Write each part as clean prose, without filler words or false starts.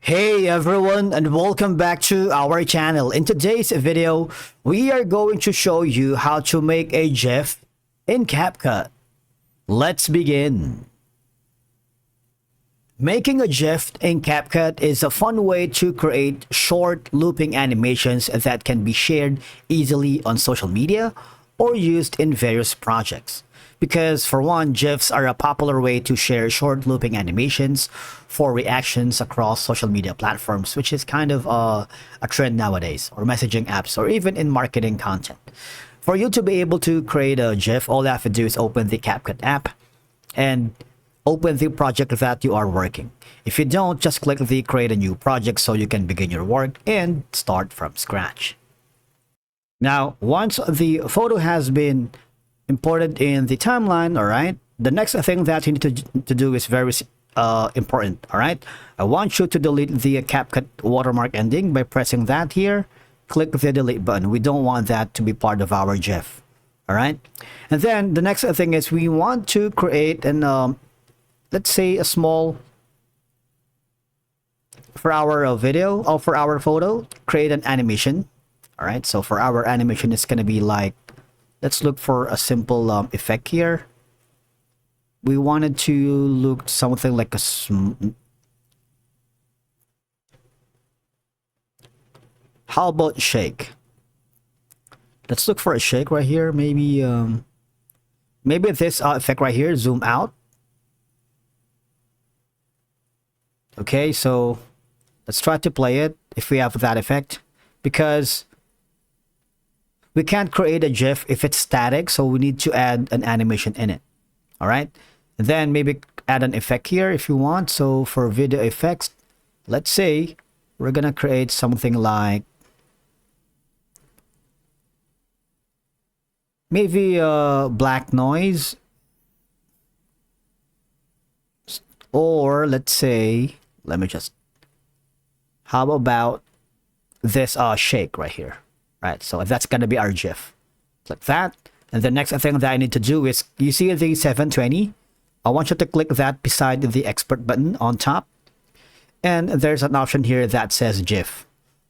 Hey everyone, and welcome back to our channel. In today's video, we are going to show you how to make a GIF in CapCut. Let's begin. Making a GIF in CapCut is a fun way to create short looping animations that can be shared easily on social media or used in various projects. Because for one, GIFs are a popular way to share short looping animations for reactions across social media platforms, which is kind of a trend nowadays, or messaging apps, or even in marketing content. For you to be able to create a GIF, all you have to do is open the CapCut app and open the project that you are working. If you don't, just click the create a new project so you can begin your work and start from scratch. Now, once the photo has been imported in the timeline, all right, the next thing that you need to do is very important. All right, I want you to delete the CapCut watermark ending by pressing that here. Click the delete button. We don't want that to be part of our GIF. All right, and then the next thing is we want to create an let's say a small, for our video or for our photo, create an animation. All right, so for our animation, it's gonna be like, let's look for a simple effect here. We wanted to look something like a how about shake? Let's look for a shake right here. Maybe maybe this effect right here, zoom out. Okay, so let's try to play it if we have that effect, because we can't create a GIF if it's static, so we need to add an animation in it. All right, and then maybe add an effect here if you want. So for video effects, let's say we're gonna create something like maybe black noise, or let's say, let me just, how about this shake right here? Right, so that's gonna be our GIF, like that. And the next thing that I need to do is, you see the 720, I want you to click that beside the export button on top, and there's an option here that says GIF.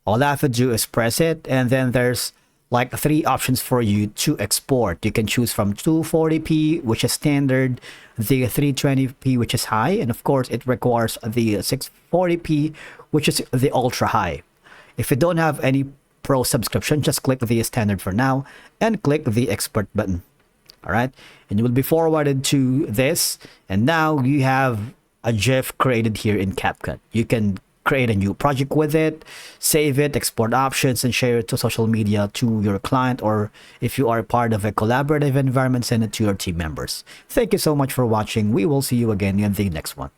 All I have to do is press it, and then there's like 3 options for you to export. You can choose from 240p, which is standard, the 320p, which is high, and of course it requires the 640p, which is the ultra high. If you don't have any Pro subscription, just click the standard for now and click the export button. All right, and you will be forwarded to this, and now you have a GIF created here in CapCut. You can create a new project with it, save it, export options, and share it to social media to your client, or if you are part of a collaborative environment, send it to your team members. Thank you so much for watching. We will see you again in the next one.